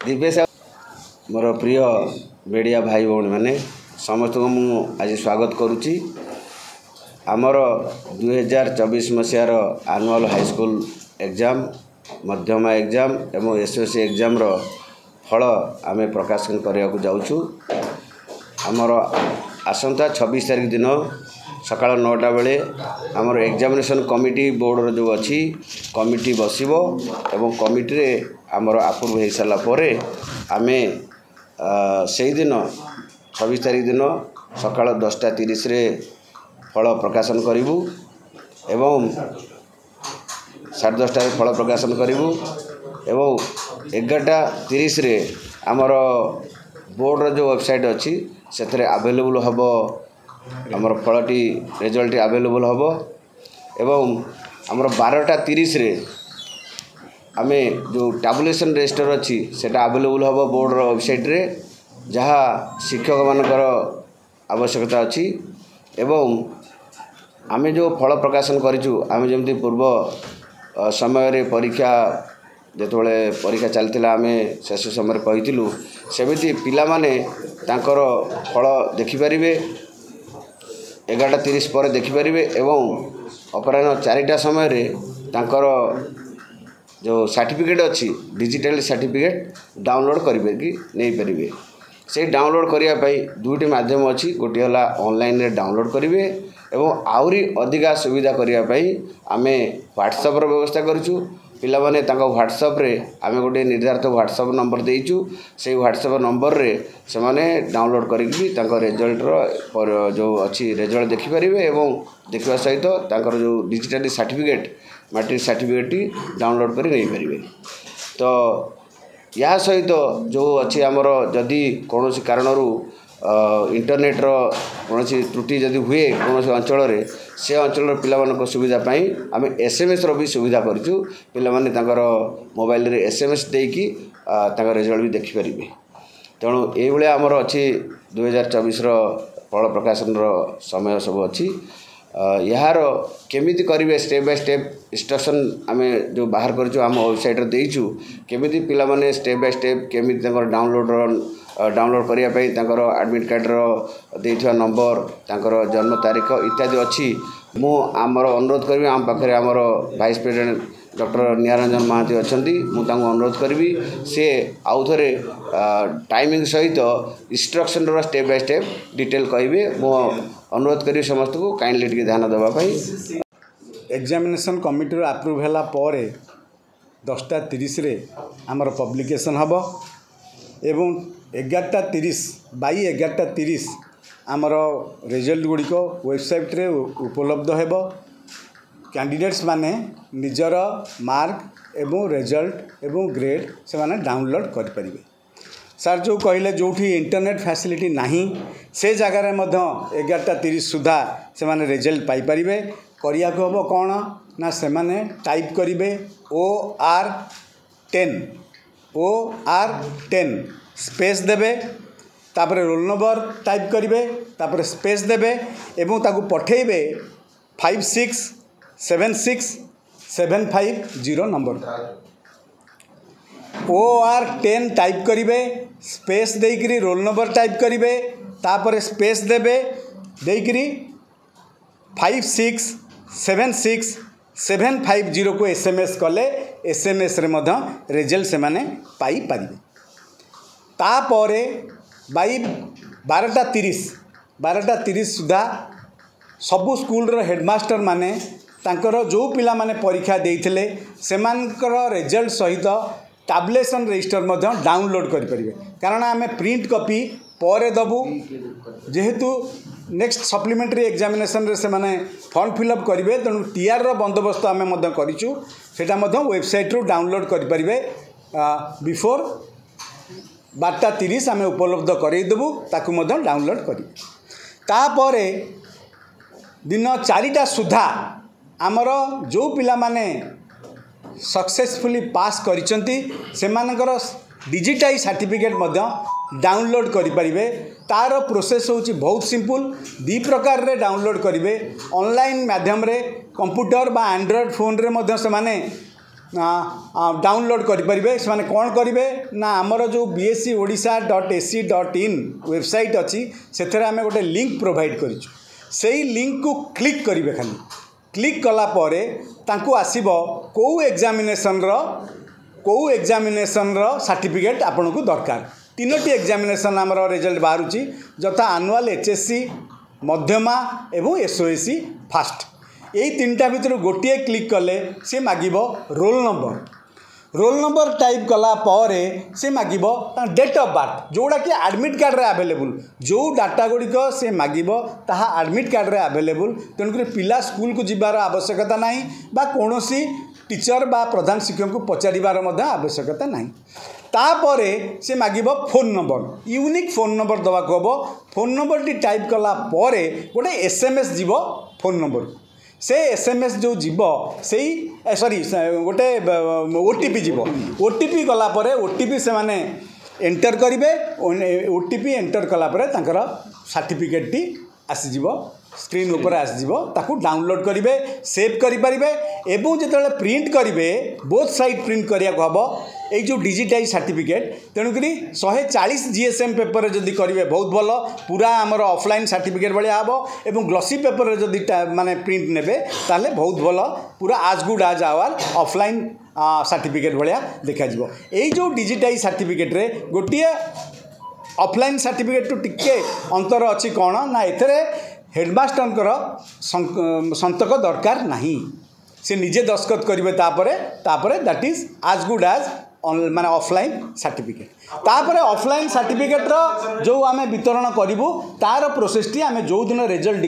दिव्येश मोर प्रिय मीडिया भाई भौणी मैंने समस्त को मु आज स्वागत करुच्ची आमर 2024 मसीहार आनुआल हाईस्कूल एग्जाम मध्यमा एग्जाम एवं एसएससी एग्जाम रो फल आम प्रकाशन करने जाऊँ आमर आसंता 26 तारीख दिन सकाळ 9टा बेले आमर एग्जामिनेशन कमिटी बोर्ड जो अच्छी कमिटी बसिबो एवं कमिटी रे आमर अप्रूव हो सारा पर आम से दिन 26 तारीख दिन सकाळ 10:30 रे फल प्रकाशन करूँ एवं 10:30 फल प्रकाशन करूँ एवं 11:30 रे आमर बोर्ड जो वेबसाइट अच्छी से आवेलेबल हम आमर फलटी रिजल्ट आवेलेबल हम एवं आमर 12:30 रे आमे जो टैबुलेशन रजिस्टर अच्छी सेटा आवेलेबल हम बोर्ड वेबसाइट रे जहाँ शिक्षक मानकर आवश्यकता अच्छी एवं आमे जो फल प्रकाशन करिचु आमे जेमती पूर्व समय रे परीक्षा जेतबेले परीक्षा चलतिला आमे शेष समय कहिथिलु सेमिति पिला माने तांकर फल देखि परिबे 11:30 पर देखि परिबे एवं अपराह्न 4टा समय रे तांकर जो सर्टिफिकेट अच्छी डिजिटल सर्टिफिकेट डाउनलोड करेंगे कि नहीं पारे से डाउनलोड करने दुईटी माध्यम अच्छी गोटे है ऑनलाइन रे डाउनलोड करेंगे एवं आउरी अधिका सुविधा करने आम व्हाट्सएप व्यवस्था करूँ पिला माने तांका व्हाट्सएप रे आम गोटे निर्धारित व्हाट्सएप नंबर देइचु से व्हाट्सएप नंबर रे से माने डाउनलोड करके तांका रिजल्ट रो जो अच्छी रिजल्ट देखि परिबे एवं देखिबा सहित तांकर जो digital certificate matric certificate download कर नहीं पारे तो या सहित जो अच्छी आमर जदि कौन कारण इंटरनेट रो कौन त्रुटि जदि हुए कौन अंचल से अंचल पिला सुविधा आम एसएमएस रो भी सुविधा करूँ पिला माने तांकर मोबाइल रे एसएमएस देकी रिजल्ट भी देखिपारे तेणु ये आमर अच्छी 2024 फल प्रकाशन रो समय सब अच्छी यार केमिति करेंगे स्टेप बाय स्टेप इंस्ट्रक्शन आम जो बाहर कर आम वेबसाइट देचु केमिति पिला माने स्टेप बाय स्टेप केमिति डाउनलोड करने एडमिट कार्ड रो नंबर तांकर जन्म तारीख इत्यादि अच्छी मु आमर अनुरोध करी आम पाखे आमर vice president doctor Niranjan Mohanty अच्छा मुझे अनुरोध करी सी आउ थे टाइमिंग सहित इंस्ट्रक्शन रो स्टेप बाय स्टेप डिटेल कहे मो अनुरोध करी समस्त को काइंडली टिके ध्यान देवाई एग्जामिनेशन कमिटी अप्रूव है पर 10:30 रे आमर पब्लिकेशन हम एवं 11:30 बाई 11:30 आमर रिजल्ट गुड़िक वेबसाइट रे उपलब्ध हेबो कैंडिडेट्स माने निजर मार्क एवं रिजल्ट एवं ग्रेड से माने डाउनलोड कर परिबे सर जो कहले जोठी इंटरनेट फैसिलिटी नहीं से जगार 11:30 सुधा से माने रिजल्ट पाई परिबे करिया को हम कौन ना से माने टाइप करिबे OR10 स्पेस देबे तापर रोल नंबर टाइप करिबे तापर स्पेस देबे एवं ताकू पठेबे 5676750 नंबर OR10 टाइप करिबे स्पेस देकरी रोल नंबर टाइप करिबे तापर स्पेस देबे देकरी 5676750 को एसएमएस कले एसएमएस रे मध्य रिजल्ट से माने पाई पारिबे तापरे बाई 12:30 सुधा सबू स्कूल रो हेडमास्टर माने तांकर जो पिला माने परीक्षा देइथिले सेमानकर रिजल्ट सहित टैबुलेशन रजिस्टर मध्य डाउनलोड करि परिबे कारण आमे प्रिंट कॉपी परे दबु जेहेतु नेक्स्ट सप्लीमेंटरी एग्जामिनेशन रे से माने फॉर्म फिलअप करेंगे तेणु टीआर रो बंदोबस्त आम करूँ सेटा वेबसाइट रू डाउनलोड करेंगे बिफोर 12:30 आम उपलब्ध करदेबू ताकू डाउनलोड करेंगे तापर दिन 4टा सुधा आमर जो पिला माने सक्सेसफुली पास करिसेंती सेमानकर डिजिटाइज सर्टिफिकेट डाउनलोड करें तार प्रोसेस होची बहुत सिंपल दी प्रकार रे डाउनलोड करेंगे ऑनलाइन माध्यम रे कंप्यूटर बा एंड्रॉइड फोन रे से माने डाउनलोड करेंगे से कौन करेंगे ना आमर जो bscodisha.ac.in वेबसाइट अच्छी से आम गोटे लिंक प्रोवाइड कर लिंक को क्लिक करेंगे खाली क्लिक कलापर तांको आसीबो को एग्जामिनेशन सर्टिफिकेट आपन को दरकार 3टी एग्जामिनेशन आमर रिजल्ट बाहरुची जथा एनुअल HSC मध्यमा एवं SOSC फास्ट यही 3टा भितर गोटे क्लिक कले से मागिबो रोल नंबर टाइप कला पारे से मागिबो डेट ऑफ बर्थ जोड़ा कि एडमिट कार्ड रे अवेलेबल जो डाटा गुड़िक से मागिबो ताहा एडमिट कार्ड रे अवेलेबल तेणुक पिला स्कूल को जीवार आवश्यकता नहीं बा कोनोसी टीचर बा प्रधान शिक्षक को पचारिबार आवश्यकता नहीं तापरे से मागिबो phone number unique phone number दवा को हबो फोन नंबर टी टाइप कला परे गोटे SMS जीवो फोन नंबर से SMS जो जीव से सॉरी गोटे OTP जीव OTP गला परे OTP से माने एंटर करेंगे OTP एंटर कलापर तांकर सर्टिफिकेट टी आसीजिव स्क्रीन ऊपर आसीजिव ताकू डाउनलोड करेंगे सेव करेंगे एवं जो प्रिंट करेंगे बोथ साइड प्रिंट करिया को हबो ये जो डिजिटाइज सर्टिफिकेट तेणुक 140 GSM पेपर जदि करेंगे बहुत भल पूरा आमर ऑफलाइन सर्टिफिकेट भाया हम और ग्लसी पेपर जदि माने प्रिंट नेबे ताले बहुत भल पूरा आज गुड आज आवर ऑफलाइन सर्टिफिकेट भाया देखा यही जो डिजिटाइज सर्टिफिकेट रे गोटे ऑफलाइन सर्टिफिकेट टू टिके अंतर अच्छी कौन ना एथरे हेडमास्टर संतक दरकार नहीं से निजे दस्खत करेंगे तापरे दैट इज आज गुड आज माने ऑफलाइन सर्टिफिकेट तापरे ऑफलाइन सर्टिफिकेट जो आमे वितरण करूँ तार प्रोसेस टी आमे जो दिन रिजल्ट